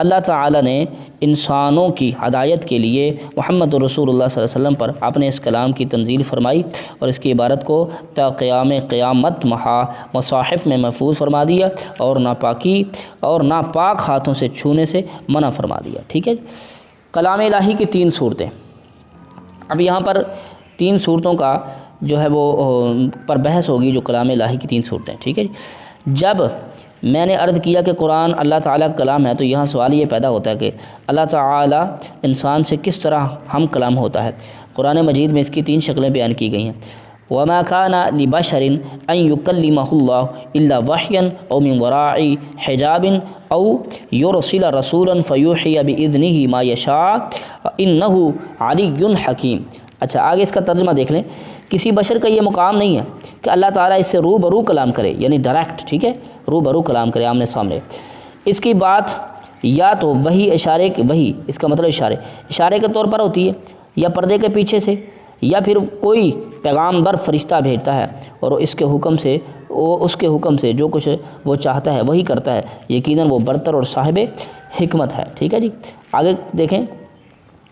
اللہ تعالیٰ نے انسانوں کی ہدایت کے لیے محمد رسول اللہ صلی اللہ علیہ وسلم پر اپنے اس کلام کی تنزیل فرمائی اور اس کی عبارت کو تا قیامت مصاحف میں محفوظ فرما دیا اور ناپاک ہاتھوں سے چھونے سے منع فرما دیا۔ ٹھیک ہے، کلام الہی کی 3 صورتیں۔ اب یہاں پر 3 صورتوں کا جو ہے وہ پر بحث ہوگی، جو کلام الہی کی 3 صورتیں۔ ٹھیک ہے، جب میں نے عرض کیا کہ قرآن اللہ تعالیٰ کا کلام ہے، تو یہاں سوال یہ پیدا ہوتا ہے کہ اللہ تعالیٰ انسان سے کس طرح ہم کلام ہوتا ہے۔ قرآن مجید میں اس کی 3 شکلیں بیان کی گئی ہیں۔ وَمَا كَانَ لِبَشَرٍ أَن يُكَلِّمَهُ اللَّهُ إِلَّا وَحْيًا أَوْ مِن وَرَاءِ حِجَابٍ أَوْ يُرْسِلَ رَسُولًا فَيُوحِيَ بِإِذْنِهِ مَا يَشَاءُ إِنَّهُ عَلِيٌّ حَكِيمٌ۔ اچھا، آگے اس کا ترجمہ دیکھ لیں۔ کسی بشر کا یہ مقام نہیں ہے کہ اللہ تعالیٰ اس سے روبرو کلام کرے، یعنی ڈائریکٹ، ٹھیک ہے، روبرو کلام کرے، آمنے سامنے۔ اس کی بات یا تو وحی اس کا مطلب اشارے کے طور پر ہوتی ہے، یا پردے کے پیچھے سے، یا پھر کوئی پیغامبر فرشتہ بھیجتا ہے اور اس کے حکم سے جو کچھ وہ چاہتا ہے وہی کرتا ہے۔ یقیناً وہ برتر اور صاحب حکمت ہے۔ ٹھیک ہے جی، آگے دیکھیں۔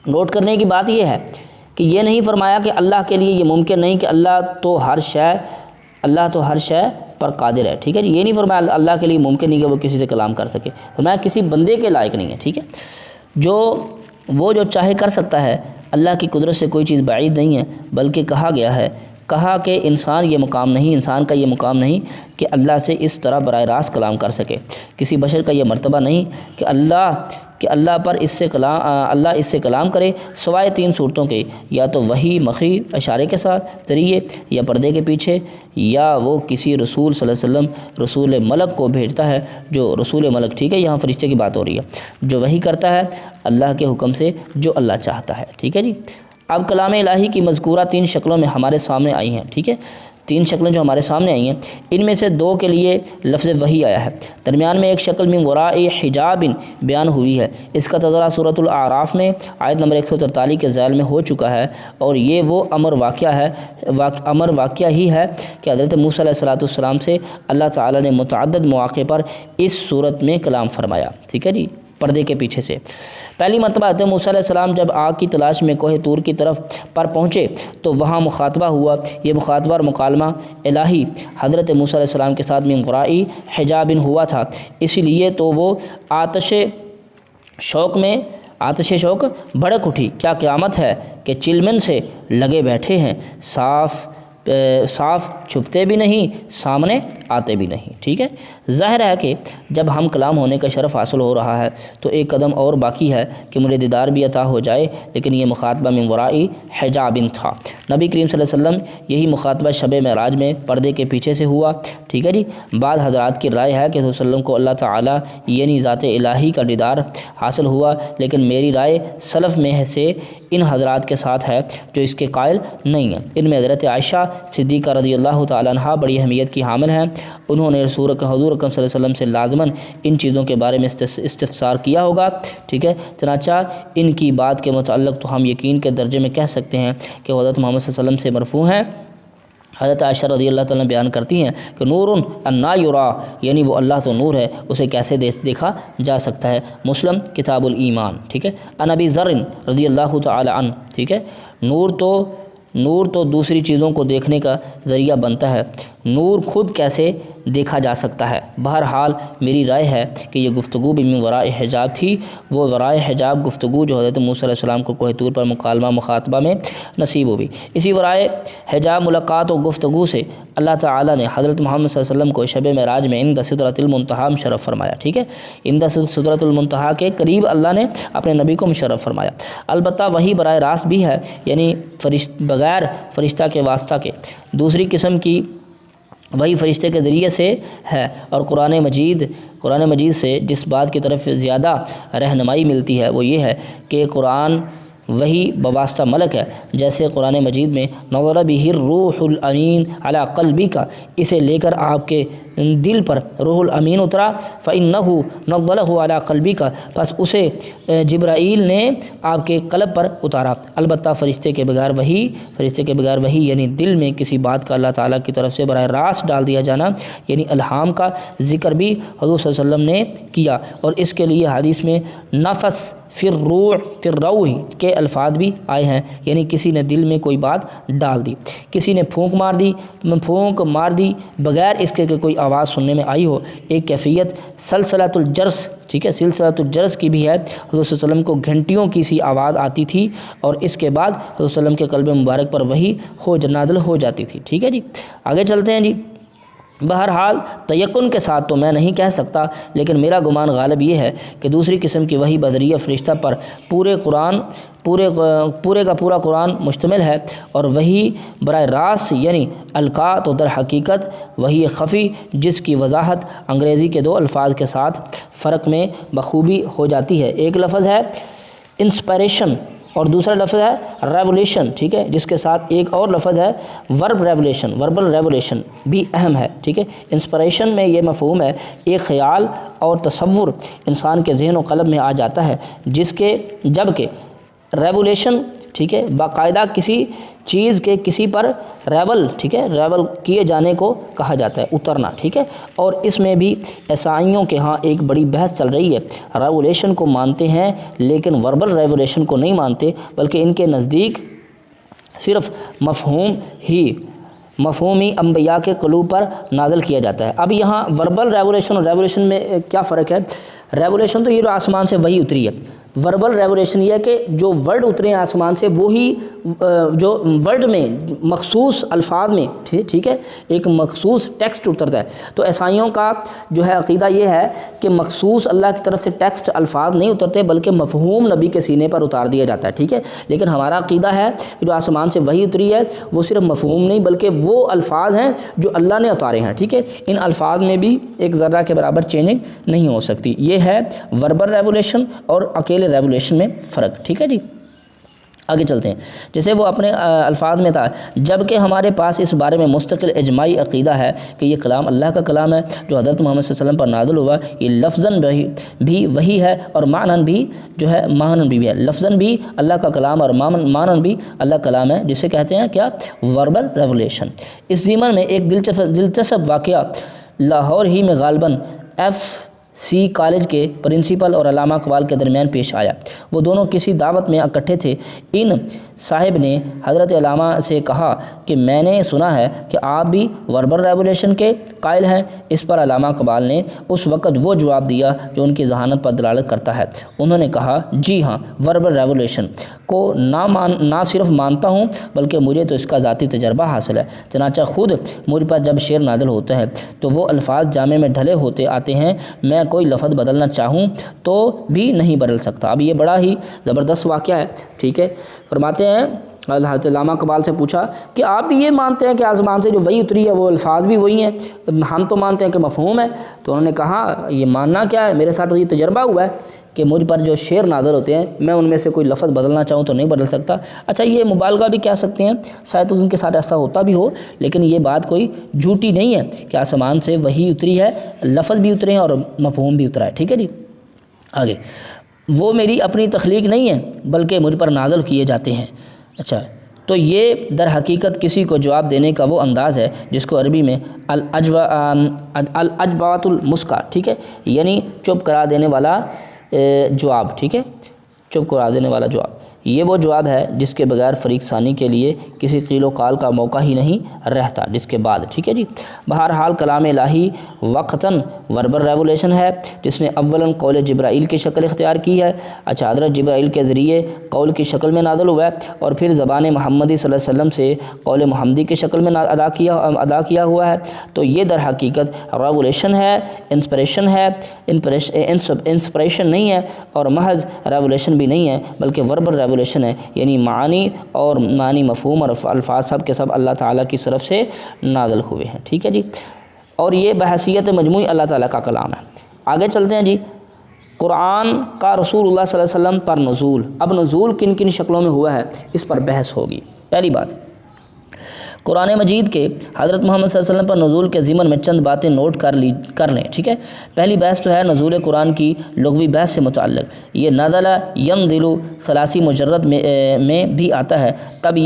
نوٹ کرنے کی بات یہ ہے کہ یہ نہیں فرمایا کہ اللہ کے لیے یہ ممکن نہیں کہ اللہ تو ہر شے پر قادر ہے۔ ٹھیک ہے جی، یہ نہیں فرمایا اللہ کے لیے ممکن نہیں کہ وہ کسی سے کلام کر سکے، فرمایا کسی بندے کے لائق نہیں ہے۔ ٹھیک ہے، وہ جو چاہے کر سکتا ہے، اللہ کی قدرت سے کوئی چیز بعید نہیں ہے، بلکہ کہا کہ انسان کا یہ مقام نہیں کہ اللہ سے اس طرح براہ راست کلام کر سکے۔ کسی بشر کا یہ مرتبہ نہیں کہ اللہ پر اس سے کلام کرے، سوائے 3 صورتوں کے، یا تو وحی مخفی اشارے کے ساتھ ذریعے، یا پردے کے پیچھے، یا وہ کسی رسول صلی اللہ علیہ وسلم رسول ملک کو بھیجتا ہے، جو رسول ملک، ٹھیک ہے، یہاں فرشتے کی بات ہو رہی ہے، جو وحی کرتا ہے اللہ کے حکم سے جو اللہ چاہتا ہے۔ ٹھیک ہے جی، اب کلام الہی کی مذکورہ 3 شکلوں میں ہمارے سامنے آئی ہیں۔ ٹھیک ہے، 3 شکلیں جو ہمارے سامنے آئی ہیں، ان میں سے 2 کے لیے لفظ وحی آیا ہے، درمیان میں ایک شکل من وراء حجاب بیان ہوئی ہے۔ اس کا تذکرہ سورۃ الاعراف میں آیت نمبر 143 کے ذیل میں ہو چکا ہے، اور یہ وہ امر واقعہ ہی ہے کہ حضرت موسیٰ علیہ السلام سے اللہ تعالیٰ نے متعدد مواقع پر اس صورت میں کلام فرمایا۔ ٹھیک ہے جی، پردے کے پیچھے سے۔ پہلی مرتبہ حضرت موسیٰ علیہ السلام جب آگ کی تلاش میں کوہ طور کی طرف پر پہنچے تو وہاں مخاطبہ ہوا۔ یہ مخاطبہ اور مکالمہ الہی حضرت موسیٰ علیہ السلام کے ساتھ من وراء حجاب ہوا تھا، اسی لیے تو وہ آتش شوق بھڑک اٹھی۔ کیا قیامت ہے کہ چلمن سے لگے بیٹھے ہیں، صاف چھپتے بھی نہیں، سامنے آتے بھی نہیں۔ ٹھیک ہے، ظاہر ہے کہ جب ہم کلام ہونے کا شرف حاصل ہو رہا ہے تو ایک قدم اور باقی ہے کہ مجھے دیدار بھی عطا ہو جائے، لیکن یہ مخاطبہ من وراء حجاب تھا۔ نبی کریم صلی اللہ علیہ وسلم یہی مخاطبہ شب معراج میں پردے کے پیچھے سے ہوا۔ ٹھیک ہے جی، بعض حضرات کی رائے ہے کہ صلی اللہ علیہ وسلم کو اللہ تعالیٰ یعنی ذات الہی کا دیدار حاصل ہوا، لیکن میری رائے سلف میں سے ان حضرات کے ساتھ ہے جو اس کے قائل نہیں ہیں۔ ان میں حضرت عائشہ صدیقہ رضی اللہ تعالیٰ عنہا بڑی اہمیت کی حامل ہیں۔ انہوں نے حضور اکرم صلی اللہ علیہ وسلم سے لازماً ان چیزوں کے بارے میں استفسار کیا ہوگا۔ ٹھیک ہے، چنانچہ ان کی بات کے متعلق تو ہم یقین کے درجے میں کہہ سکتے ہیں کہ حضرت محمد صلی اللہ علیہ وسلم سے مرفوع ہیں۔ حضرت عائشہ رضی اللہ تعالیٰ بیان کرتی ہیں کہ نور انا یرا، یعنی وہ اللہ تو نور ہے، اسے کیسے دیکھا جا سکتا ہے۔ مسلم کتاب الایمان۔ ٹھیک ہے، عن ابی ذر رضی اللہ تعالیٰ عنہ۔ ٹھیک ہے، نور تو دوسری چیزوں کو دیکھنے کا ذریعہ بنتا ہے، نور خود کیسے دیکھا جا سکتا ہے؟ بہرحال میری رائے ہے کہ یہ گفتگو بھی من وراء حجاب تھی، وہ وراء حجاب گفتگو جو حضرت موسیٰ علیہ السلام کو کوہ طور پر مکالمہ مخاطبہ میں نصیب ہوئی۔ اسی وراء حجاب ملاقات و گفتگو سے اللہ تعالیٰ نے حضرت محمد صلی اللہ علیہ وسلم کو شب معراج میں عند سدرۃ المنتہا مشرف فرمایا۔ ٹھیک ہے، عند سدرۃ المنتہا کے قریب اللہ نے اپنے نبی کو مشرف فرمایا۔ البتہ وہی براہ راست بھی ہے، یعنی بغیر فرشتہ کے واسطہ کے، دوسری قسم کی وہی فرشتے کے ذریعے سے ہے، اور قرآن مجید سے جس بات کی طرف زیادہ رہنمائی ملتی ہے وہ یہ ہے کہ قرآن وہی بواسطہ ملک ہے، جیسے قرآن مجید میں نظر بہ الروح الامین علی قلبک، اسے لے کر آپ کے دل پر روح الامین اترا، فَإِنَّهُ نَزَّلَهُ عَلَىٰ قَلْبِكَ، پس اسے جبرائیل نے آپ کے قلب پر اتارا۔ البتہ فرشتے کے بغیر وحی یعنی دل میں کسی بات کا اللہ تعالیٰ کی طرف سے براہ راست ڈال دیا جانا یعنی الہام کا ذکر بھی حضور صلی اللہ علیہ وسلم نے کیا، اور اس کے لیے حدیث میں نفس فی الروح کے الفاظ بھی آئے ہیں، یعنی کسی نے دل میں کوئی بات ڈال دی، کسی نے پھونک مار دی بغیر اس کے کہ کوئی آواز سننے میں آئی ہو۔ ایک کیفیت سلسلۃ الجرس، ٹھیک ہے، سلسلۃ الجرس کی بھی ہے، حضور صلی اللہ علیہ وسلم کو گھنٹیوں کی سی آواز آتی تھی اور اس کے بعد حضور صلی اللہ علیہ وسلم کے قلب مبارک پر وحی نازل ہو جاتی تھی۔ ٹھیک ہے جی، آگے چلتے ہیں جی۔ بہرحال تیقن کے ساتھ تو میں نہیں کہہ سکتا، لیکن میرا گمان غالب یہ ہے کہ دوسری قسم کی وحی بدریہ فرشتہ پر پورے کا پورا قرآن مشتمل ہے، اور وحی براہ راست یعنی القا تو در حقیقت وحی خفی، جس کی وضاحت انگریزی کے 2 الفاظ کے ساتھ فرق میں بخوبی ہو جاتی ہے۔ ایک لفظ ہے انسپائریشن اور دوسرا لفظ ہے ریولیشن، ٹھیک ہے، جس کے ساتھ ایک اور لفظ ہے وربل ریولیشن بھی اہم ہے۔ ٹھیک ہے، انسپریشن میں یہ مفہوم ہے ایک خیال اور تصور انسان کے ذہن و قلب میں آ جاتا ہے، جبکہ ریولیشن، ٹھیک ہے، باقاعدہ کسی چیز کے کسی پر ریول کیے جانے کو کہا جاتا ہے، اترنا۔ ٹھیک ہے، اور اس میں بھی عیسائیوں کے ہاں ایک بڑی بحث چل رہی ہے، ریولیشن کو مانتے ہیں لیکن وربل ریولیشن کو نہیں مانتے، بلکہ ان کے نزدیک صرف مفہومی انبیاء کے قلوب پر نازل کیا جاتا ہے۔ اب یہاں وربل ریولیشن اور ریولیشن میں کیا فرق ہے؟ ریولیشن تو یہ جو آسمان سے وہی اتری ہے، وربل ریولیشن یہ ہے کہ جو ورڈ اترے ہیں آسمان سے وہی جو ورڈ میں مخصوص الفاظ میں، ٹھیک ہے، ایک مخصوص ٹیکسٹ اترتا ہے۔ تو عیسائیوں کا جو ہے عقیدہ یہ ہے کہ مخصوص اللہ کی طرف سے ٹیکسٹ الفاظ نہیں اترتے، بلکہ مفہوم نبی کے سینے پر اتار دیا جاتا ہے۔ ٹھیک ہے، لیکن ہمارا عقیدہ ہے کہ جو آسمان سے وحی اتری ہے وہ صرف مفہوم نہیں بلکہ وہ الفاظ ہیں جو اللہ نے اتارے ہیں۔ ٹھیک ہے، ان الفاظ میں بھی ایک ذرہ کے برابر چینجنگ نہیں ہو سکتی۔ یہ ہے وربل ریولیشن اور اکیلے ریولیشن میں فرق۔ ٹھیک ہے جی، آگے چلتے ہیں۔ جیسے وہ اپنے الفاظ میں تھا، جبکہ ہمارے پاس اس بارے میں مستقل اجماعی عقیدہ ہے کہ یہ کلام اللہ کا کلام ہے جو حضرت محمد صلی اللہ علیہ وسلم پر نازل ہوا، یہ لفظاً بھی وہی ہے اور معناً بھی جو ہے بھی ہے، لفظاً بھی اللہ کا کلام اور معناً بھی اللہ کا کلام ہے، جسے کہتے ہیں کیا؟ Verbal revelation. اس ضمن میں ایک دلچسپ واقعہ لاہور ہی میں غالباً FCC کالج کے پرنسپل اور علامہ اقبال کے درمیان پیش آیا۔ وہ دونوں کسی دعوت میں اکٹھے تھے۔ ان صاحب نے حضرت علامہ سے کہا کہ میں نے سنا ہے کہ آپ بھی وربل ریولیشن کے قائل ہیں۔ اس پر علامہ اقبال نے اس وقت وہ جواب دیا جو ان کی ذہانت پر دلالت کرتا ہے۔ انہوں نے کہا، جی ہاں، وربل ریولیشن کو نہ صرف مانتا ہوں بلکہ مجھے تو اس کا ذاتی تجربہ حاصل ہے۔ چنانچہ خود مجھ پر جب شعر نازل ہوتا ہے تو وہ الفاظ جامع میں ڈھلے ہوتے آتے ہیں، میں کوئی لفظ بدلنا چاہوں تو بھی نہیں بدل سکتا۔ اب یہ بڑا ہی زبردست واقعہ ہے۔ ٹھیک ہے، فرماتے ہیں حضرت علامہ اقبال سے پوچھا کہ آپ بھی یہ مانتے ہیں کہ آسمان سے جو وحی اتری ہے وہ الفاظ بھی وہی ہیں؟ ہم تو مانتے ہیں کہ مفہوم ہے۔ تو انہوں نے کہا، یہ ماننا کیا ہے، میرے ساتھ تو یہ تجربہ ہوا ہے کہ مجھ پر جو شعر نازل ہوتے ہیں میں ان میں سے کوئی لفظ بدلنا چاہوں تو نہیں بدل سکتا۔ اچھا، یہ مبالغہ بھی کہہ سکتے ہیں، شاید ان کے ساتھ ایسا ہوتا بھی ہو، لیکن یہ بات کوئی جھوٹی نہیں ہے کہ آسمان سے وحی اتری ہے، لفظ بھی اترے ہیں اور مفہوم بھی اترا ہے۔ ٹھیک ہے جی، آگے، وہ میری اپنی تخلیق نہیں ہے بلکہ مجھ پر نازل کیے جاتے ہیں۔ اچھا، تو یہ در حقیقت کسی کو جواب دینے کا وہ انداز ہے جس کو عربی میں الاجوبۃ المسکہ، ٹھیک ہے، یعنی چپ کرا دینے والا جواب۔ ٹھیک ہے، چپ کرا دینے والا جواب، یہ وہ جواب ہے جس کے بغیر فریق ثانی کے لیے کسی قیل و قال کا موقع ہی نہیں رہتا، جس کے بعد۔ ٹھیک ہے جی، بہرحال کلام الہی وقتاً وربل ریولیشن ہے جس نے اولاً قول جبرائیل کی شکل اختیار کی ہے۔ اچھا، حضرت جبرائیل کے ذریعے قول کی شکل میں نازل ہوا ہے اور پھر زبان محمدی صلی اللہ علیہ وسلم سے قول محمدی کی شکل میں ادا کیا ہوا ہے۔ تو یہ در حقیقت ریولیشن ہے، انسپریشن ہے، انسپریشن نہیں ہے اور محض ریولیشن بھی نہیں ہے بلکہ وربل ریولیشن ہے، یعنی معنی مفہوم اور الفاظ سب کے سب اللہ تعالیٰ کی طرف سے نازل ہوئے ہیں۔ ٹھیک ہے جی، اور یہ بحیثیت مجموعی اللہ تعالیٰ کا کلام ہے۔ آگے چلتے ہیں جی، قرآن کا رسول اللہ صلی اللہ علیہ وسلم پر نزول۔ اب نزول کن کن شکلوں میں ہوا ہے اس پر بحث ہوگی۔ پہلی بات، قرآن مجید کے حضرت محمد صلی اللہ علیہ وسلم پر نزول کے ضمن میں چند باتیں نوٹ کر لیں، ٹھیک ہے۔ پہلی بحث تو ہے نزول قرآن کی لغوی بحث سے متعلق۔ یہ نزل ینزل ثلاثی مجرد میں بھی آتا ہے، تب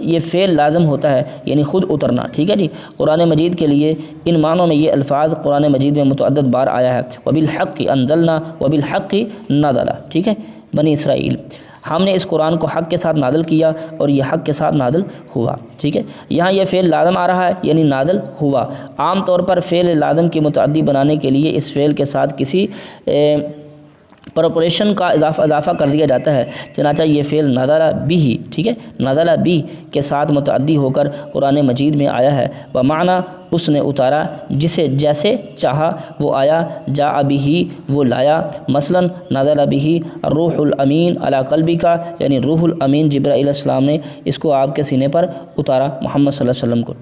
یہ فعل لازم ہوتا ہے، یعنی خود اترنا، ٹھیک ہے جی۔ قرآن مجید کے لیے ان معنوں میں یہ الفاظ قرآن مجید میں متعدد بار آیا ہے، وبالحق انزلنا وبالحق نزل، ٹھیک ہے۔ بنی اسرائیل، ہم نے اس قرآن کو حق کے ساتھ نازل کیا اور یہ حق کے ساتھ نازل ہوا، ٹھیک ہے۔ یہاں یہ فعل لازم آ رہا ہے، یعنی نازل ہوا۔ عام طور پر فعل لازم کی متعدی بنانے کے لیے اس فعل کے ساتھ کسی پروپوریشن کا اضافہ کر دیا جاتا ہے، چنانچہ یہ فعل نزل بھی، ٹھیک ہے، نزل بھی کے ساتھ متعدی ہو کر قرآن مجید میں آیا ہے۔ بمعنی اس نے اتارا، جسے جیسے چاہا وہ آیا، جاء بھی وہ لایا۔ مثلا نزل بھی الروح الامین علی قلبک، یعنی روح الامین جبرائیل علیہ السلام نے اس کو آپ کے سینے پر اتارا محمد صلی اللہ علیہ وسلم کو،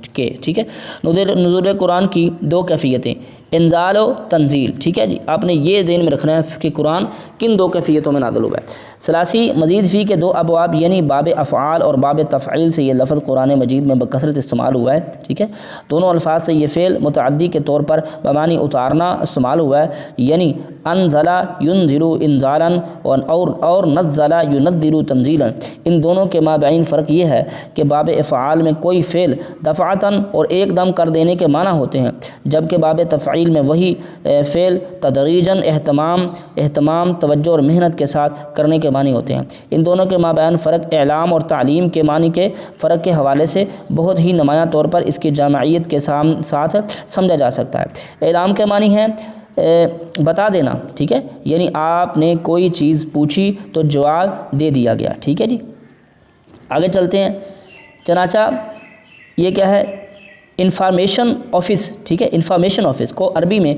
ٹھیک ہے۔ نزول قرآن کی دو کیفیتیں، انزال و تنزیل، ٹھیک ہے جی۔ آپ نے یہ ذہن میں رکھنا ہے کہ قرآن کن دو کیفیتوں میں نازل ہوا ہے۔ ثلاثی مزید فی کے دو ابواب، یعنی باب افعال اور باب تفعیل سے یہ لفظ قرآن مجید میں بکثرت استعمال ہوا ہے، ٹھیک ہے۔ دونوں الفاظ سے یہ فعل متعدی کے طور پر بمعنی اتارنا استعمال ہوا ہے، یعنی انزل ینزل انزالا اور نزل ینزل تنزیلا۔ ان دونوں کے مابین فرق یہ ہے کہ باب افعال میں کوئی فعل دفعتاً اور ایک دم کر دینے کے معنی ہوتے ہیں، جبکہ باب تفعیل میں وہی فعل تدریجاً اہتمام توجہ اور محنت کے ساتھ کرنے کے معنی ہوتے ہیں۔ ان دونوں کے مابین فرق اعلام اور تعلیم کے معنی کے فرق کے حوالے سے بہت ہی نمایاں طور پر اس کی جامعیت کے ساتھ سمجھا جا سکتا ہے۔ اعلام کے معنی ہے بتا دینا، ٹھیک ہے، یعنی آپ نے کوئی چیز پوچھی تو جواب دے دیا گیا، ٹھیک ہے جی۔ آگے چلتے ہیں، چنانچہ یہ کیا ہے، انفارمیشن آفس، ٹھیک ہے۔ انفارمیشن آفس کو عربی میں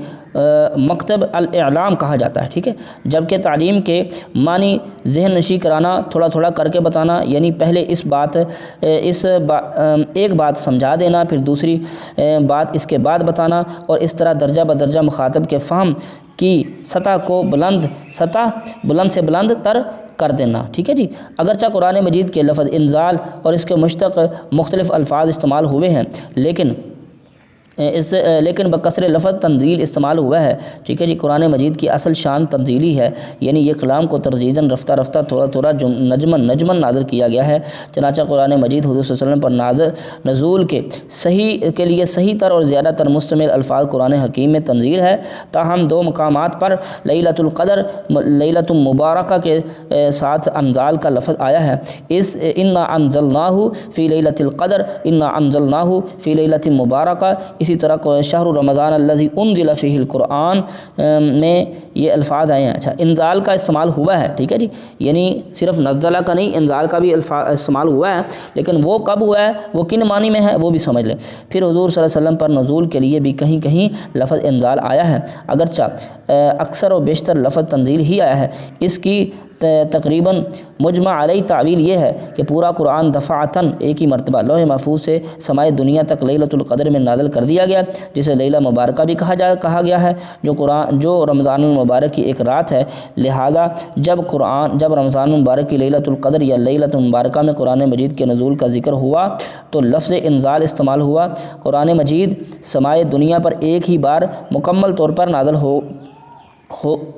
مکتب الاعلام کہا جاتا ہے، ٹھیک ہے۔ جبکہ تعلیم کے معنی ذہن نشی کرانا، تھوڑا تھوڑا کر کے بتانا، یعنی پہلے ایک بات سمجھا دینا، پھر دوسری بات اس کے بعد بتانا، اور اس طرح درجہ بدرجہ مخاطب کے فہم کی سطح کو بلند سے بلند تر کر دینا، ٹھیک ہے جی۔ اگرچہ قرآن مجید کے لفظ انزال اور اس کے مشتق مختلف الفاظ استعمال ہوئے ہیں، لیکن بکثر لفظ تنزیل استعمال ہوا ہے، ٹھیک ہے جی۔ قرآن مجید کی اصل شان تنزیلی ہے، یعنی یہ کلام کو تدریجاً رفتہ رفتہ تھوڑا تھوڑا نجمن نازل کیا گیا ہے۔ چنانچہ قرآن مجید حضور صلی اللہ علیہ وسلم پر نزول کے لیے صحیح تر اور زیادہ تر مشتمل الفاظ قرآن حکیم میں تنزیل ہے۔ تاہم دو مقامات پر لیلۃ القدر، لیلۃ مبارکہ کے ساتھ انزال کا لفظ آیا ہے۔ انا انزلناہ فی لیلۃ القدر، انا انزلناہ فی لیلۃ مبارکہ۔ اسی طرح شہر رمضان الذی انزل فیہ القرآن میں یہ الفاظ آئے ہیں۔ اچھا، انزال کا استعمال ہوا ہے، ٹھیک ہے جی، یعنی صرف نزلہ کا نہیں، انزال کا بھی استعمال ہوا ہے، لیکن وہ کب ہوا ہے، وہ کن معنی میں ہے، وہ بھی سمجھ لیں۔ پھر حضور صلی اللہ علیہ وسلم پر نزول کے لیے بھی کہیں کہیں لفظ انزال آیا ہے، اگرچہ اکثر و بیشتر لفظ تنزیل ہی آیا ہے۔ اس کی تقریباً مجمع علیہ تعویل یہ ہے کہ پورا قرآن دفعتاً ایک ہی مرتبہ لوح محفوظ سے سمائے دنیا تک لیلۃ القدر میں نازل کر دیا گیا، جسے لیلہ مبارکہ بھی کہا گیا ہے، جو رمضان المبارک کی ایک رات ہے۔ لہذا جب رمضان المبارک کی لیلۃ القدر یا لیلۃ مبارکہ میں قرآن مجید کے نزول کا ذکر ہوا تو لفظ انزال استعمال ہوا۔ قرآن مجید سمائے دنیا پر ایک ہی بار مکمل طور پر نازل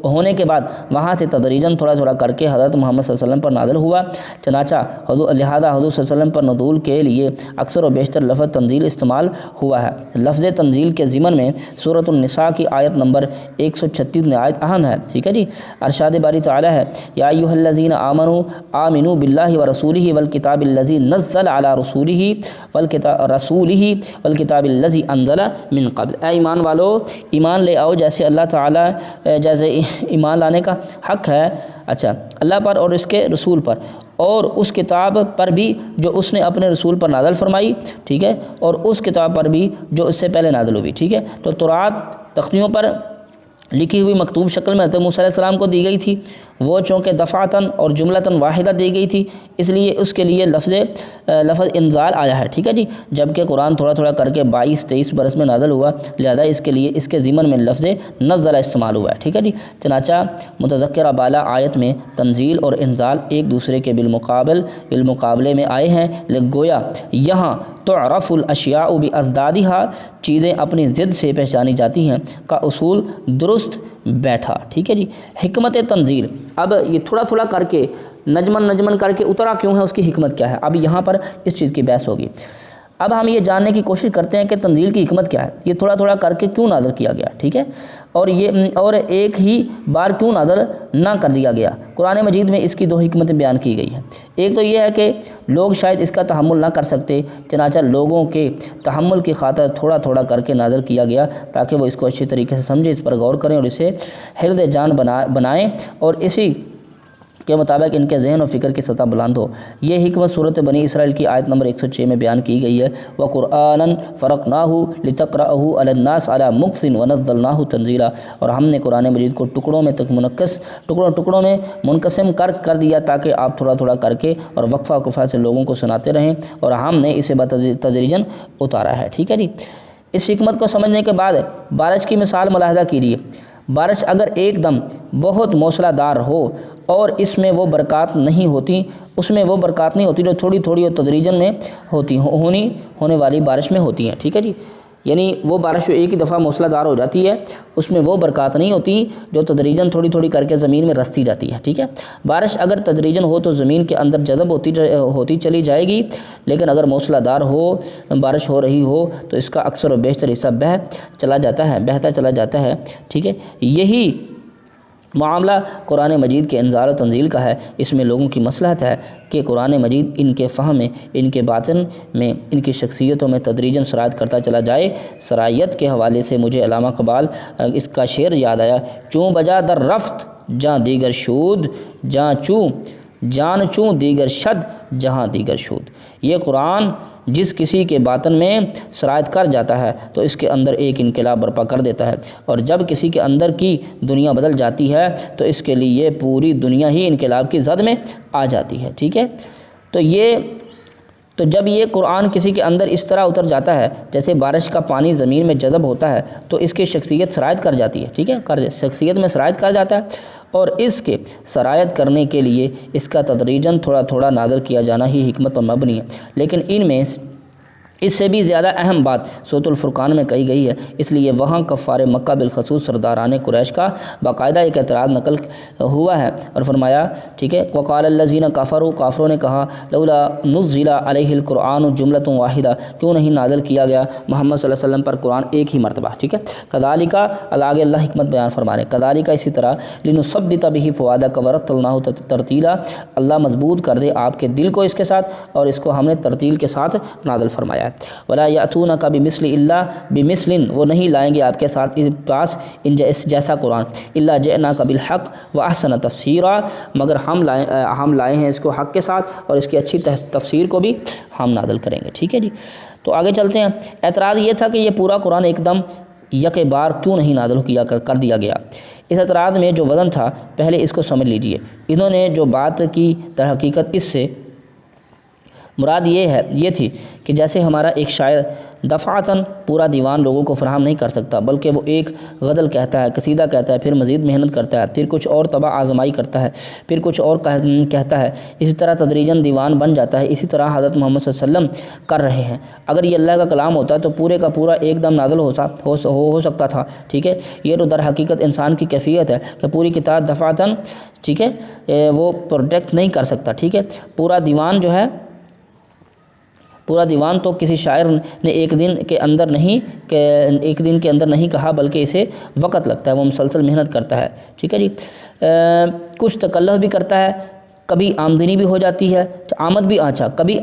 ہونے کے بعد وہاں سے تدریجاً تھوڑا تھوڑا کر کے حضرت محمد صلی اللہ علیہ وسلم پر نازل ہوا، چنانچہ لہذا حضور صلی اللہ علیہ وسلم پر نزول کے لیے اکثر و بیشتر لفظ تنزیل استعمال ہوا ہے۔ لفظ تنزیل کے ضمن میں سورۃ النساء کی آیت نمبر 136 نہایت اہم ہے، ٹھیک ہے جی۔ ارشاد باری تعالی ہے، یا ایھا الذین آمنوا آمنوا باللہ ورسولہ والکتاب الذی نزل علی رسولہ والکتاب الذی انزل من قبل۔ اے ایمان والو، ایمان لے آؤ جیسے اللہ تعالی جیسے ایمان لانے کا حق ہے، اچھا، اللہ پر اور اس کے رسول پر، اور اس کتاب پر بھی جو اس نے اپنے رسول پر نازل فرمائی، ٹھیک ہے، اور اس کتاب پر بھی جو اس سے پہلے نازل ہوئی، ٹھیک ہے۔ تو تورات تختیوں پر لکھی ہوئی مکتوب شکل میں حضرت موسیٰ علیہ السلام کو دی گئی تھی، وہ چونکہ دفعتاً اور جملتاً واحدہ دی گئی تھی، اس لیے اس کے لیے لفظ انزال آیا ہے، ٹھیک ہے جی، جبکہ قرآن تھوڑا تھوڑا کر کے 22-23 برس میں نازل ہوا، لہذا اس کے لیے اس کے ضمن میں لفظ نزل استعمال ہوا ہے، ٹھیک ہے جی۔ چنانچہ متذکرہ بالا آیت میں تنزیل اور انزال ایک دوسرے کے بالمقابلے میں آئے ہیں، گویا یہاں تعرف الاشیاء بازدادها، چیزیں اپنی ضد سے پہچانی جاتی ہیں کا اصول درست بیٹھا، ٹھیک ہے جی۔ حکمت تنزیل، اب یہ تھوڑا تھوڑا کر کے نجمن کر کے اترا کیوں ہے، اس کی حکمت کیا ہے، اب یہاں پر اس چیز کی بحث ہوگی۔ اب ہم یہ جاننے کی کوشش کرتے ہیں کہ تنزیل کی حکمت کیا ہے، یہ تھوڑا تھوڑا کر کے کیوں نازل کیا گیا، ٹھیک ہے، اور ایک ہی بار کیوں نازل نہ کر دیا گیا۔ قرآن مجید میں اس کی 2 حکمتیں بیان کی گئی ہیں۔ ایک تو یہ ہے کہ لوگ شاید اس کا تحمل نہ کر سکتے، چنانچہ لوگوں کے تحمل کی خاطر تھوڑا تھوڑا کر کے نازل کیا گیا تاکہ وہ اس کو اچھی طریقے سے سمجھیں، اس پر غور کریں اور اسے حرز جان بنائیں اور اسی کے مطابق ان کے ذہن و فکر کی سطح بلند ہو۔ یہ حکمت صورت بنی اسرائیل کی آیت نمبر 106 میں بیان کی گئی ہے، وَقُرْآنًا فَرَقْنَاهُ لِتَقْرَأَهُ عَلَى النَّاسِ عَلَى مُكْثٍ وَنَزَّلْنَاهُ تَنزِيلًا، اور ہم نے قرآن مجید کو ٹکڑوں میں منقسم کر دیا تاکہ آپ تھوڑا تھوڑا کر کے اور وقفہ سے لوگوں کو سناتے رہیں، اور ہم نے اسے تدریجاً اتارا ہے، ٹھیک ہے جی۔ اس حکمت کو سمجھنے کے بعد بارش کی مثال ملاحظہ کیجیے۔ بارش اگر ایک دم بہت موسلا دار ہو اور اس میں وہ برکات نہیں ہوتی جو تھوڑی تھوڑی اور تدریجاً میں ہونے والی بارش میں ہوتی ہیں، ٹھیک ہے جی۔ یعنی وہ بارش جو ایک ہی دفعہ موسلا دار ہو جاتی ہے اس میں وہ برکات نہیں ہوتی جو تدریجاً تھوڑی تھوڑی کر کے زمین میں رستی جاتی ہے، ٹھیک ہے۔ بارش اگر تدریجاً ہو تو زمین کے اندر جذب ہوتی چلی جائے گی، لیکن اگر موسلا دار بارش ہو رہی ہو تو اس کا اکثر و بیشتر حصہ بہتا چلا جاتا ہے، ٹھیک ہے۔ یہی معاملہ قرآن مجید کے انزال و تنزیل کا ہے۔ اس میں لوگوں کی مصلحت ہے کہ قرآن مجید ان کے فہم میں، ان کے باطن میں، ان کی شخصیتوں میں تدریجاً سرایت کرتا چلا جائے۔ سرایت کے حوالے سے مجھے علامہ اقبال اس کا شعر یاد آیا، چوں بجا در رفت جاں دیگر شود، جان چوں دیگر شد جہاں دیگر شود۔ یہ قرآن جس کسی کے باطن میں سرایت کر جاتا ہے تو اس کے اندر ایک انقلاب برپا کر دیتا ہے، اور جب کسی کے اندر کی دنیا بدل جاتی ہے تو اس کے لیے پوری دنیا ہی انقلاب کی زد میں آ جاتی ہے، ٹھیک ہے۔ تو جب یہ قرآن کسی کے اندر اس طرح اتر جاتا ہے جیسے بارش کا پانی زمین میں جذب ہوتا ہے تو اس کی شخصیت سرایت کر جاتی ہے، ٹھیک ہے، شخصیت میں سرایت کر جاتا ہے، اور اس کے سرایت کرنے کے لیے اس کا تدریجاً تھوڑا تھوڑا نازل کیا جانا ہی حکمت پر مبنی ہے۔ لیکن ان میں اس سے بھی زیادہ اہم بات سورۃ الفرقان میں کہی گئی ہے، اس لیے وہاں کفار مکہ بالخصوص سرداران قریش کا باقاعدہ ایک اعتراض نقل ہوا ہے، اور فرمایا، ٹھیک ہے، وقال الذین کفروا، کافروں نے کہا، لولا نزل علیہ القرآن جملۃ واحدہ، کیوں نہیں نازل کیا گیا محمد صلی اللہ علیہ وسلم پر قرآن ایک ہی مرتبہ، ٹھیک ہے۔ کذالک، آگے اللہ حکمت بیان فرما رہے ہیں، کذالک اسی طرح، لنثبت بہ فؤادک ورتلناہ ترتیلا، اللہ مضبوط کر دے آپ کے دل کو اس کے ساتھ، اور اس کو ہم نے ترتیل کے ساتھ نازل فرمایا ہے۔ ولا یاتونک بمثل الا بمثل، وہ نہیں لائیں گے آپ کے ساتھ پاس جیسا قرآن، الا جئناک بالحق واحسن تفسیرا، مگر ہم لائے ہیں اس کو حق کے ساتھ اور اس کی اچھی تفسیر کو بھی ہم نازل کریں گے، ٹھیک ہے جی۔ تو آگے چلتے ہیں۔ اعتراض یہ تھا کہ یہ پورا قرآن ایک دم یک بار کیوں نہیں نازل کر دیا گیا۔ اس اعتراض میں جو وزن تھا پہلے اس کو سمجھ لیجئے۔ انہوں نے جو بات کی در حقیقت اس سے مراد یہ تھی کہ جیسے ہمارا ایک شاعر دفعتاً پورا دیوان لوگوں کو فراہم نہیں کر سکتا، بلکہ وہ ایک غزل کہتا ہے، قصیدہ کہتا ہے، پھر مزید محنت کرتا ہے، پھر کچھ اور طبع آزمائی کرتا ہے، پھر کچھ اور کہتا ہے، اسی طرح تدریجاً دیوان بن جاتا ہے۔ اسی طرح حضرت محمد صلی اللہ علیہ وسلم کر رہے ہیں۔ اگر یہ اللہ کا کلام ہوتا تو پورے کا پورا ایک دم نازل ہو سکتا تھا، ٹھیک ہے۔ یہ تو در حقیقت انسان کی کیفیت ہے کہ پوری کتاب دفعتاً، ٹھیک ہے، وہ پروٹیکٹ نہیں کر سکتا، ٹھیک ہے۔ پورا دیوان تو کسی شاعر نے ایک دن کے اندر نہیں کہا، بلکہ اسے وقت لگتا ہے، وہ مسلسل محنت کرتا ہے، ٹھیک ہے جی۔ کچھ تکلف بھی کرتا ہے، کبھی آمدنی بھی ہو جاتی ہے، کبھی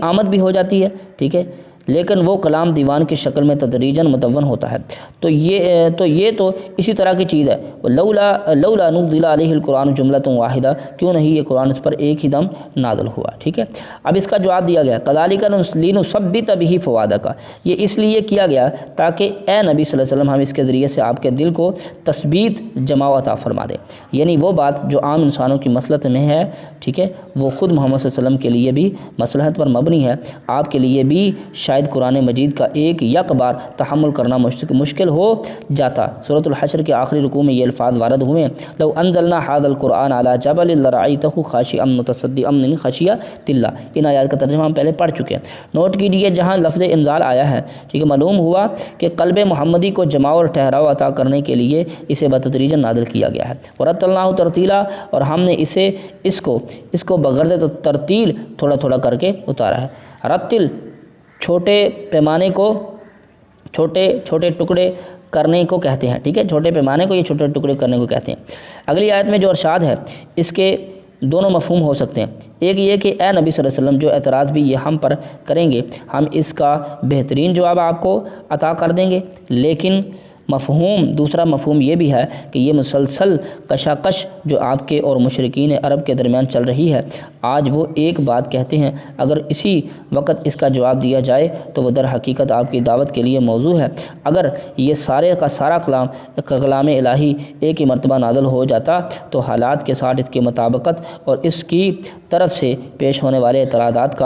آمد بھی ہو جاتی ہے، ٹھیک ہے۔ لیکن وہ کلام دیوان کی شکل میں تدریجاً مدون ہوتا ہے۔ تو یہ تو اسی طرح کی چیز ہے۔ لولا نزل علیہ القرآن جملۃ واحدہ، کیوں نہیں یہ قرآن اس پر ایک ہی دم نازل ہوا، ٹھیک ہے۔ اب اس کا جواب دیا گیا کذالک لنثبت بہ فؤادک، یہ اس لیے کیا گیا تاکہ اے نبی صلی اللہ علیہ وسلم ہم اس کے ذریعے سے آپ کے دل کو تثبیت جماع عطا فرما دیں، یعنی وہ بات جو عام انسانوں کی مصلحت میں ہے، ٹھیک ہے، وہ خود محمد صلی اللہ علیہ وسلم کے لیے بھی مصلحت پر مبنی ہے، آپ کے لیے بھی شاید قرآن مجید کا ایک یک بار تحمل کرنا مشکل ہو جاتا۔ سورۃ الحشر کے آخری رکوع میں یہ الفاظ وارد ہوئے، لو انزلنا هذا القرآن على جبل لرأيته خاشعا متصدعا من خشیۃ اللہ۔ ان آیات کا ترجمہ ہم پہلے پڑھ چکے ہیں۔ نوٹ کیجیے جہاں لفظ انزال آیا ہے، ٹھیک ہے، معلوم ہوا کہ قلب محمدی کو جماع اور ٹھہراؤ عطا کرنے کے لیے اسے بتدریج نازل کیا گیا ہے۔ ورتلناہ ترتیلا، اور ہم نے اس کو بغرض ترتیل تھوڑا تھوڑا کر کے اتارا ہے۔ رتل چھوٹے پیمانے کو چھوٹے ٹکڑے کرنے کو کہتے ہیں، ٹھیک ہے، چھوٹے پیمانے کو یہ چھوٹے ٹکڑے کرنے کو کہتے ہیں۔ اگلی آیت میں جو ارشاد ہے اس کے دونوں مفہوم ہو سکتے ہیں، ایک یہ کہ اے نبی صلی اللہ علیہ وسلم جو اعتراض بھی یہ ہم پر کریں گے ہم اس کا بہترین جواب آپ کو عطا کر دیں گے، لیکن دوسرا مفہوم یہ بھی ہے کہ یہ مسلسل کشاکش جو آپ کے اور مشرکین عرب کے درمیان چل رہی ہے، آج وہ ایک بات کہتے ہیں، اگر اسی وقت اس کا جواب دیا جائے تو وہ در حقیقت آپ کی دعوت کے لیے موضوع ہے۔ اگر یہ سارے کا سارا کلام الہی ایک ہی مرتبہ نازل ہو جاتا تو حالات کے ساتھ اس کی مطابقت اور اس کی طرف سے پیش ہونے والے اعتراضات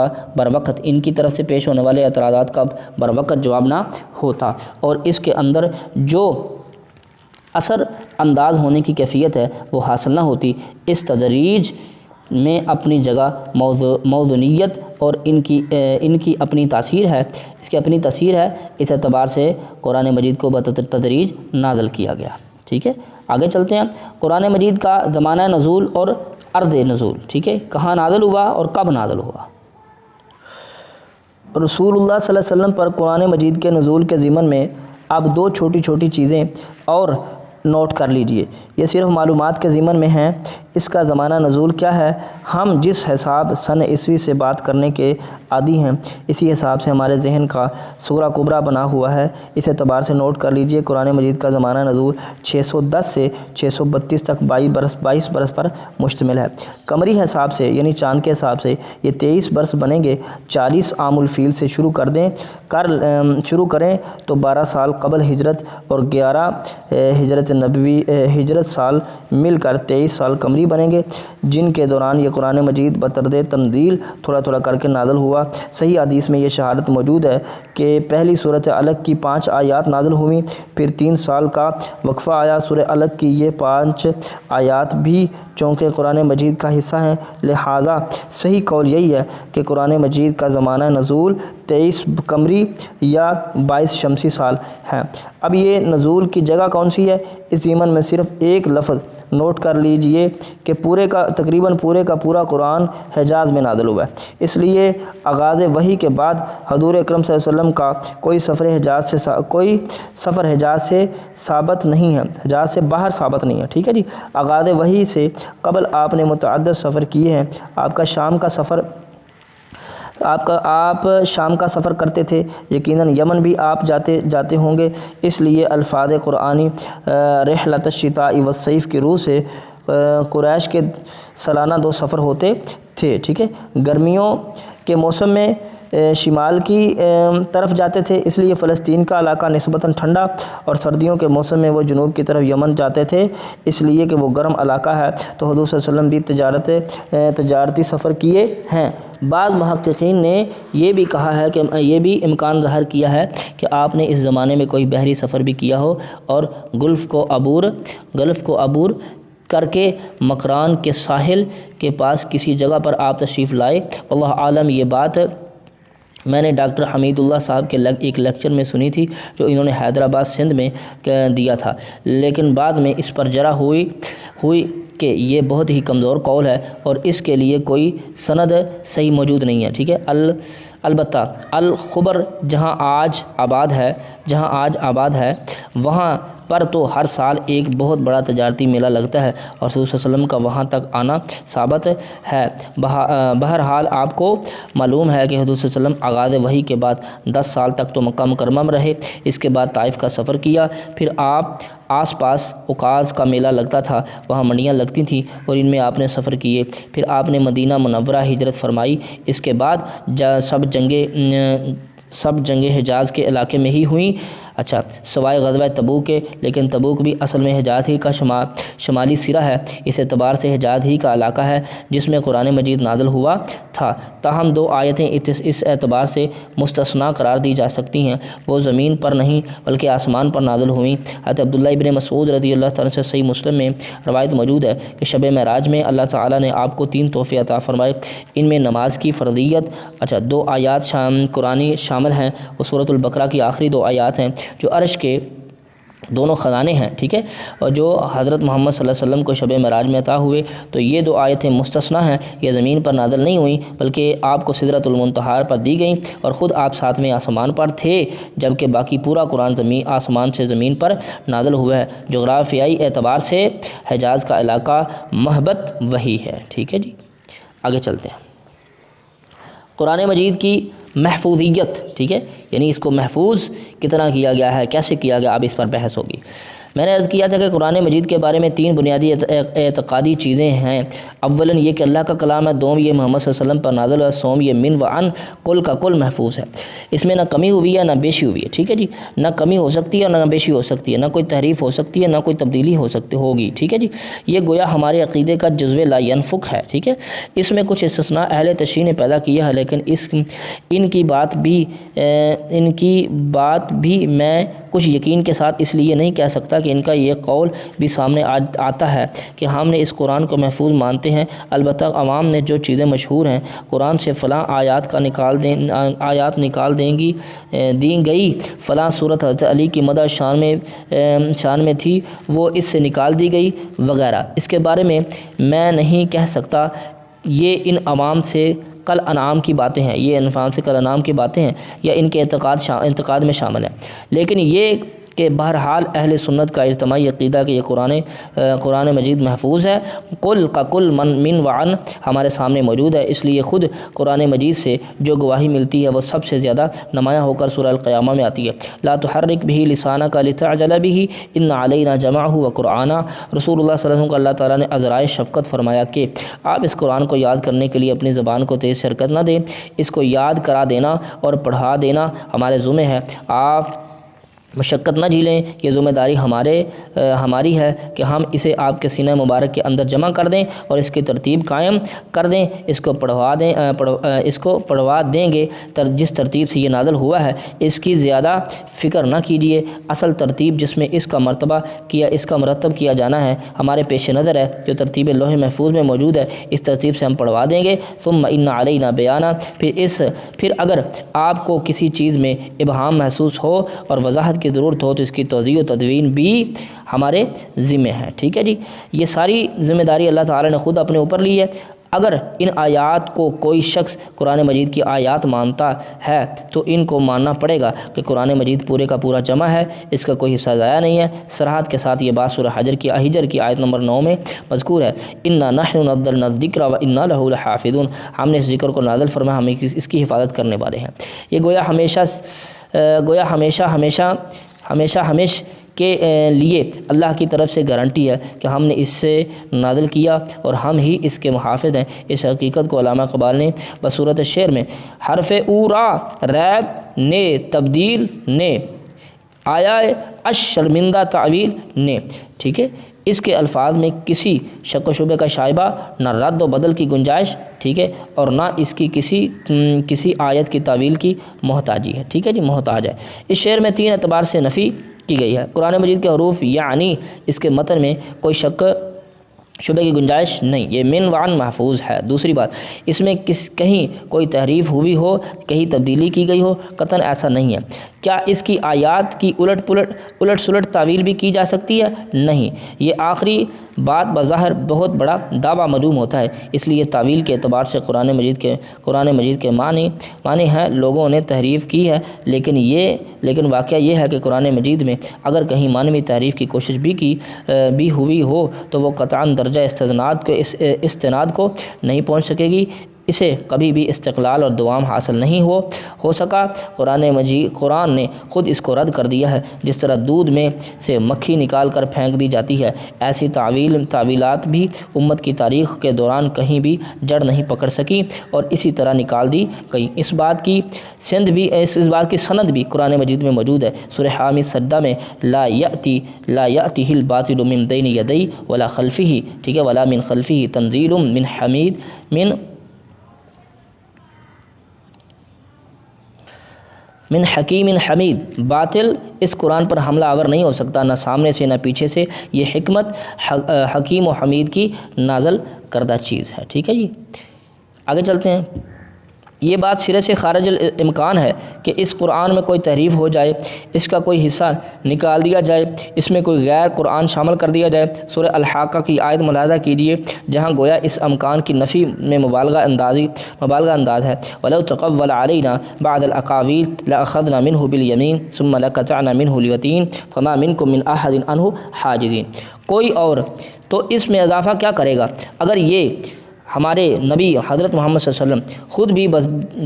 کا بروقت جواب نہ ہوتا، اور اس کے اندر جو اثر انداز ہونے کی کیفیت ہے وہ حاصل نہ ہوتی۔ اس تدریج میں اپنی جگہ موضوعیت اور ان کی اپنی تاثیر ہے، اس اعتبار سے قرآن مجید کو بتدریج نازل کیا گیا، ٹھیک ہے۔ آگے چلتے ہیں، قرآن مجید کا زمانہ نزول اور عرض نزول، ٹھیک ہے، کہاں نازل ہوا اور کب نازل ہوا۔ رسول اللہ صلی اللہ علیہ وسلم پر قرآن مجید کے نزول کے ضمن میں آپ دو چھوٹی چیزیں اور نوٹ کر لیجئے، یہ صرف معلومات کے ضمن میں ہیں۔ اس کا زمانہ نزول کیا ہے؟ ہم جس حساب سن عیسوی سے بات کرنے کے عادی ہیں اسی حساب سے ہمارے ذہن کا صغرا کبرا بنا ہوا ہے، اس اعتبار سے نوٹ کر لیجئے قرآن مجید کا زمانہ نزول 610 سے 632 تک 22 برس پر مشتمل ہے۔ قمری حساب سے یعنی چاند کے حساب سے یہ 23 برس بنیں گے۔ 40 عام الفیل سے شروع کریں تو 12 سال قبل ہجرت اور 11 ہجرت سال مل کر 23 سال قمری بنیں گے، جن کے دوران یہ قرآن مجید بطرد تنزیل تھوڑا تھوڑا کر کے نازل ہوا۔ صحیح حدیث میں یہ شہادت موجود ہے کہ پہلی سورۃ علق کی 5 آیات نازل ہوئیں، پھر 3 سال کا وقفہ آیا۔ سورہ علق کی یہ 5 آیات بھی چونکہ قرآن مجید کا حصہ ہیں، لہٰذا صحیح قول یہی ہے کہ قرآن مجید کا زمانہ نزول 23 قمری یا 22 شمسی سال ہے۔ اب یہ نزول کی جگہ کون سی ہے؟ اس ضمن میں صرف ایک لفظ نوٹ کر لیجئے کہ تقریباً پورے کا پورا قرآن حجاز میں نازل ہوا ہے، اس لیے آغاز وحی کے بعد حضور اکرم صلی اللہ علیہ وسلم کا کوئی سفر حجاز سے ثابت نہیں ہے، حجاز سے باہر ثابت نہیں ہے، ٹھیک ہے جی۔ آغاز وحی سے قبل آپ نے متعدد سفر کیے ہیں۔ آپ شام کا سفر کرتے تھے، یقیناً یمن بھی آپ جاتے ہوں گے، اس لیے الفاظ قرآنی رحلۃ الشتاء والصیف کی روح سے قریش کے سالانہ 2 سفر ہوتے تھے، ٹھیک ہے۔ گرمیوں کے موسم میں شمال کی طرف جاتے تھے، اس لیے فلسطین کا علاقہ نسبتاً ٹھنڈا، اور سردیوں کے موسم میں وہ جنوب کی طرف یمن جاتے تھے، اس لیے کہ وہ گرم علاقہ ہے۔ تو حضور صلی اللہ علیہ وسلم بھی تجارتی سفر کیے ہیں۔ بعض محققین نے یہ بھی کہا ہے کہ یہ بھی امکان ظاہر کیا ہے کہ آپ نے اس زمانے میں کوئی بحری سفر بھی کیا ہو اور گلف کو عبور کر کے مکران کے ساحل کے پاس کسی جگہ پر آپ تشریف لائے۔ اللہ عالم، یہ بات میں نے ڈاکٹر حمید اللہ صاحب کے ایک لیکچر میں سنی تھی جو انہوں نے حیدرآباد سندھ میں دیا تھا، لیکن بعد میں اس پر جرح ہوئی کہ یہ بہت ہی کمزور قول ہے اور اس کے لیے کوئی سند صحیح موجود نہیں ہے، ٹھیک ہے۔ البتہ الخبر جہاں آج آباد ہے جہاں آج آباد ہے وہاں پر تو ہر سال ایک بہت بڑا تجارتی میلہ لگتا ہے اور رسول صلی اللہ علیہ وسلم کا وہاں تک آنا ثابت ہے۔ بہرحال آپ کو معلوم ہے کہ حضور صلی اللہ علیہ وسلم آغاز وحی کے بعد 10 سال تک تو مکہ مکرمہ میں رہے، اس کے بعد طائف کا سفر کیا، پھر آپ آس پاس عکاظ کا میلہ لگتا تھا، وہاں منڈیاں لگتی تھیں اور ان میں آپ نے سفر کیے، پھر آپ نے مدینہ منورہ ہجرت فرمائی، اس کے بعد سب جنگیں حجاز کے علاقے میں ہی ہوئیں، اچھا سوائے غزوہ تبوک کے، لیکن تبوک بھی اصل میں حجاز ہی کا شمالی سرا ہے، اس اعتبار سے حجاز ہی کا علاقہ ہے جس میں قرآن مجید نازل ہوا تھا، تاہم 2 آیتیں اس اعتبار سے مستثنیٰ قرار دی جا سکتی ہیں، وہ زمین پر نہیں بلکہ آسمان پر نازل ہوئیں۔ حضرت عبداللہ ابن مسعود رضی اللہ تعالیٰ سے صحیح مسلم میں روایت موجود ہے کہ شب معراج میں اللہ تعالیٰ نے آپ کو 3 تحفے عطا فرمائے، ان میں نماز کی فرضیت، 2 آیات قرآنی شامل ہیں، وہ سورۃ البقرہ کی آخری 2 آیات ہیں جو عرش کے دونوں خزانے ہیں، ٹھیک ہے، اور جو حضرت محمد صلی اللہ علیہ وسلم کو شب معراج میں عطا ہوئے، تو یہ 2 آیتیں مستثنیٰ ہیں، یہ زمین پر نازل نہیں ہوئیں بلکہ آپ کو سدرۃ المنتہا پر دی گئیں اور خود آپ 7ویں آسمان پر تھے، جبکہ باقی پورا قرآن آسمان سے زمین پر نازل ہوا ہے۔ جغرافیائی اعتبار سے حجاز کا علاقہ محبت وحی ہے، ٹھیک ہے جی، آگے چلتے ہیں۔ قرآن مجید کی محفوظیت، ٹھیک ہے، یعنی اس کو محفوظ کتنا کیا گیا ہے، کیسے کیا گیا، اب اس پر بحث ہوگی۔ میں نے عرض کیا تھا کہ قرآن مجید کے بارے میں 3 بنیادی اعتقادی چیزیں ہیں، اولاً یہ کہ اللہ کا کلام ہے، دوم یہ محمد صلی اللہ علیہ وسلم پر نازل ہے، سوم یہ من و عن کل کا کل محفوظ ہے، اس میں نہ کمی ہوئی ہے نہ بیشی ہوئی ہے، ٹھیک ہے جی، نہ کمی ہو سکتی ہے اور نہ بیشی ہو سکتی ہے، نہ کوئی تحریف ہو سکتی ہے نہ کوئی تبدیلی ہوگی، ٹھیک ہے جی، یہ گویا ہمارے عقیدے کا جزو لا ینفک ہے، ٹھیک ہے، اس میں کچھ استثناء اہل تشریح نے پیدا کیا ہے، لیکن ان کی بات بھی میں کچھ یقین کے ساتھ اس لیے نہیں کہہ سکتا کہ ان کا یہ قول بھی سامنے آتا ہے کہ ہم نے اس قرآن کو محفوظ مانتے ہیں، البتہ عوام نے جو چیزیں مشہور ہیں قرآن سے فلاں آیات نکال دی گئی، فلاں صورت حضرت علی کی مدح شان میں تھی وہ اس سے نکال دی گئی وغیرہ، اس کے بارے میں میں نہیں کہہ سکتا یہ ان عوام سے کل انعام کی باتیں ہیں، یہ انفان سے کل انعام کی باتیں ہیں یا ان کے اعتقاد میں شامل ہیں، لیکن یہ کہ بہرحال اہل سنت کا اجتماعی عقیدہ کہ یہ قرآن مجید محفوظ ہے، کل کا کل من وعن ہمارے سامنے موجود ہے، اس لیے خود قرآن مجید سے جو گواہی ملتی ہے وہ سب سے زیادہ نمایاں ہو کر سورہ القیامہ میں آتی ہے۔ لا تحرک به لسانک لتعجل به ان علینا جمعہ وقرآنہ، رسول اللہ صلی اللہ علیہ وسلم کو اللہ تعالیٰ نے عذرائے شفقت فرمایا کہ آپ اس قرآن کو یاد کرنے کے لیے اپنی زبان کو تیز حرکت نہ دیں، اس کو یاد کرا دینا اور پڑھا دینا ہمارے ذمہ ہے، آپ مشقت نہ جھیلیں، یہ ذمہ داری ہماری ہے کہ ہم اسے آپ کے سینہ مبارک کے اندر جمع کر دیں اور اس کی ترتیب قائم کر دیں، اس کو پڑھوا دیں گے جس ترتیب سے یہ نازل ہوا ہے، اس کی زیادہ فکر نہ کیجیے، اصل ترتیب جس میں اس کا مرتب کیا جانا ہے ہمارے پیش نظر ہے، جو ترتیب لوح محفوظ میں موجود ہے، اس ترتیب سے ہم پڑھوا دیں گے، ثم ان علینا بیانہ، پھر اگر آپ کو کسی چیز میں ابہام محسوس ہو اور وضاحت کی ضرورت ہو تو اس کی توضیح و تدوین بھی ہمارے ذمہ ہے، ٹھیک ہے جی، یہ ساری ذمہ داری اللہ تعالیٰ نے خود اپنے اوپر لی ہے۔ اگر ان آیات کو کوئی شخص قرآن مجید کی آیات مانتا ہے تو ان کو ماننا پڑے گا کہ قرآن مجید پورے کا پورا جمع ہے، اس کا کوئی حصہ ضائع نہیں ہے، صراحت کے ساتھ یہ بات سورہ ہجر کی آیت نمبر 9 میں مذکور ہے، انا نحن نزلنا الذکر وانا لہ لحافظون، ہم نے اس ذکر کو نازل فرمایا، ہم اس کی حفاظت کرنے والے ہیں۔ یہ گویا ہمیشہ کے لیے اللہ کی طرف سے گارنٹی ہے کہ ہم نے اس سے نازل کیا اور ہم ہی اس کے محافظ ہیں۔ اس حقیقت کو علامہ اقبال نے بصورت شعر میں حرف اورا ریب نے تبدیل نے آیا شرمندہ تعویل نے، ٹھیک ہے، اس کے الفاظ میں کسی شک و شبہ کا شائبہ، نہ رد و بدل کی گنجائش، ٹھیک ہے، اور نہ اس کی کسی آیت کی تعویل کی محتاجی ہے، ٹھیک ہے جی، محتاج ہے۔ اس شعر میں 3 اعتبار سے نفی کی گئی ہے۔ قرآن مجید کے حروف یعنی اس کے متن میں کوئی شک شبہ کی گنجائش نہیں، یہ من وعن محفوظ ہے۔ دوسری بات، اس میں کہیں کوئی تحریف ہوئی ہو، کہیں تبدیلی کی گئی ہو، قطعاً ایسا نہیں ہے۔ کیا اس کی آیات کی الٹ سلٹ تعویل بھی کی جا سکتی ہے؟ نہیں، یہ آخری بات بظاہر بہت بڑا دعویٰ معلوم ہوتا ہے، اس لیے تعویل کے اعتبار سے قرآن مجید کے معنی ہیں لوگوں نے تحریف کی ہے، لیکن واقعہ یہ ہے کہ قرآن مجید میں اگر کہیں معنوی تحریف کی کوشش بھی ہوئی ہو تو وہ قطعاً درجہ استناد کو نہیں پہنچ سکے گی، اسے کبھی بھی استقلال اور دوام حاصل نہیں ہو سکا۔ قرآن نے خود اس کو رد کر دیا ہے۔ جس طرح دودھ میں سے مکھی نکال کر پھینک دی جاتی ہے، ایسی تعویلات بھی امت کی تاریخ کے دوران کہیں بھی جڑ نہیں پکڑ سکی اور اسی طرح نکال دی گئی۔ اس بات کی سند بھی قرآن مجید میں موجود ہے۔ سورہ حامد سجدہ میں لا یأتیہ الباطل من بین یدیہ ولا خلفہ، ٹھیک ہے، ولا من خلفہ تنزیل من حکیم حمید، باطل اس قرآن پر حملہ آور نہیں ہو سکتا، نہ سامنے سے نہ پیچھے سے، یہ حکمت حکیم و حمید کی نازل کردہ چیز ہے۔ ٹھیک ہے جی، آگے چلتے ہیں۔ یہ بات سرے سے خارج الامکان ہے کہ اس قرآن میں کوئی تحریف ہو جائے، اس کا کوئی حصہ نکال دیا جائے، اس میں کوئی غیر قرآن شامل کر دیا جائے۔ سورہ الحاقہ کی آیت ملاحظہ کیجیے، جہاں گویا اس امکان کی نفی میں مبالغہ انداز ہے۔ وَلَوْ تَقَوَّلَ عَلَيْنَا بَعْضَ الْأَقَاوِيلِ لَأَخَذْنَا مِنْهُ بِالْيَمِينِ ثُمَّ لَقَطَعْنَا مِنْهُ الْوَتِينَ فَمَا مِنْكُم مِّنْ أَحَدٍ عَنْهُ حَاجِزِينَ۔ کوئی اور تو اس میں اضافہ کیا کرے گا؟ اگر یہ ہمارے نبی حضرت محمد صلی اللہ علیہ وسلم خود بھی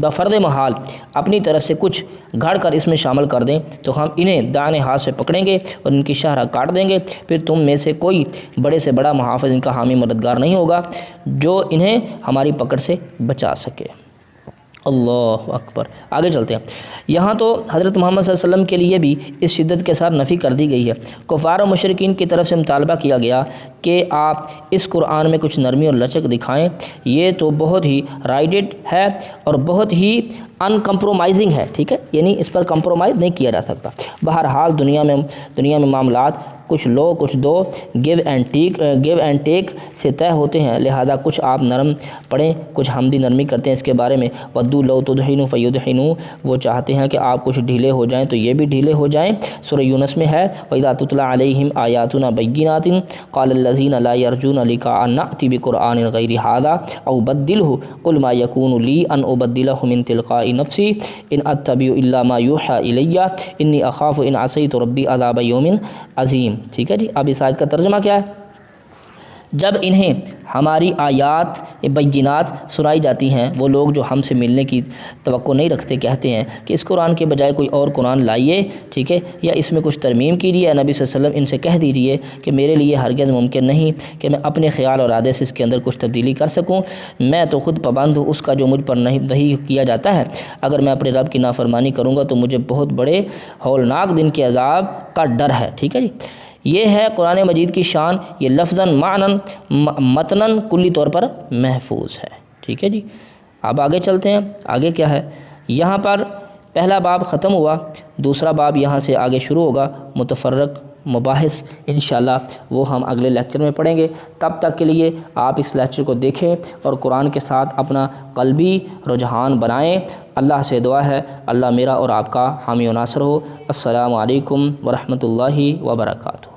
بفرض محال اپنی طرف سے کچھ گھڑ کر اس میں شامل کر دیں تو ہم انہیں دائیں ہاتھ سے پکڑیں گے اور ان کی شاہراہ کاٹ دیں گے، پھر تم میں سے کوئی بڑے سے بڑا محافظ ان کا حامی مددگار نہیں ہوگا جو انہیں ہماری پکڑ سے بچا سکے۔ اللہ اکبر۔ آگے چلتے ہیں۔ یہاں تو حضرت محمد صلی اللہ علیہ وسلم کے لیے بھی اس شدت کے ساتھ نفی کر دی گئی ہے۔ کفار و مشرکین کی طرف سے مطالبہ کیا گیا کہ آپ اس قرآن میں کچھ نرمی اور لچک دکھائیں، یہ تو بہت ہی رائڈڈ ہے اور بہت ہی ان کمپرومائزنگ ہے، ٹھیک ہے، یعنی اس پر کمپرومائز نہیں کیا جا سکتا۔ بہرحال دنیا میں معاملات کچھ لو کچھ دو، گیو اینڈ ٹیک سے طے ہوتے ہیں، لہذا کچھ آپ نرم پڑیں، کچھ ہم بھی نرمی کرتے ہیں اس کے بارے میں۔ وَدُّوا لَوْ تُدْحِنُوا فَيُدْحِنُوا، وہ چاہتے ہیں کہ آپ کچھ ڈھیلے ہو جائیں تو یہ بھی ڈھیلے ہو جائیں۔ سورہ یونس میں ہے وَإِذَا تُتْلَىٰ عَلَيْهِمْ آيَاتُنَا بَيِّنَاتٍ قَالَ الَّذِينَ لَا يَرْجُونَ لِقَاءَنَا نَأْتِ بِقُرْآنٍ غَيْرِ هَٰذَا أَوْ بَدِّلْهُ قُلْ مَا يَكُونُ لِي أَنْ أُبَدِّلَهُ مِنْ تِلْقَاءِ نَفْسِي إِنْ أَتَّبِعُ إِلَّا مَا يُوحَىٰ إِلَيَّ إِنِّي أَخَافُ إِنْ عَصَيْتُ رَبِّي عَذَابَ يَوْمٍ عَظِيمٍ۔ ٹھیک ہے جی، اب اس آیت کا ترجمہ کیا ہے؟ جب انہیں ہماری آیات بینات سنائی جاتی ہیں، وہ لوگ جو ہم سے ملنے کی توقع نہیں رکھتے کہتے ہیں کہ اس قرآن کے بجائے کوئی اور قرآن لائیے، ٹھیک ہے، یا اس میں کچھ ترمیم کیجیے۔ نبی صلی اللہ علیہ وسلم ان سے کہہ دیجیے کہ میرے لیے ہرگز ممکن نہیں کہ میں اپنے خیال اور ارادے سے اس کے اندر کچھ تبدیلی کر سکوں، میں تو خود پابند ہوں اس کا جو مجھ پر نہیں وحی کیا جاتا ہے۔ اگر میں اپنے رب کی نافرمانی کروں گا تو مجھے بہت بڑے ہولناک دن کے عذاب کا ڈر ہے۔ ٹھیک ہے جی، یہ ہے قرآن مجید کی شان، یہ لفظاً معناً متناً کلی طور پر محفوظ ہے۔ ٹھیک ہے جی، اب آگے چلتے ہیں۔ آگے کیا ہے؟ یہاں پر پہلا باب ختم ہوا، دوسرا باب یہاں سے آگے شروع ہوگا، متفرق مباحث انشاءاللہ وہ ہم اگلے لیکچر میں پڑھیں گے۔ تب تک کے لیے آپ اس لیکچر کو دیکھیں اور قرآن کے ساتھ اپنا قلبی رجحان بنائیں۔ اللہ سے دعا ہے اللہ میرا اور آپ کا حامی و ناصر ہو۔ السلام علیکم ورحمۃ اللہ وبرکاتہ۔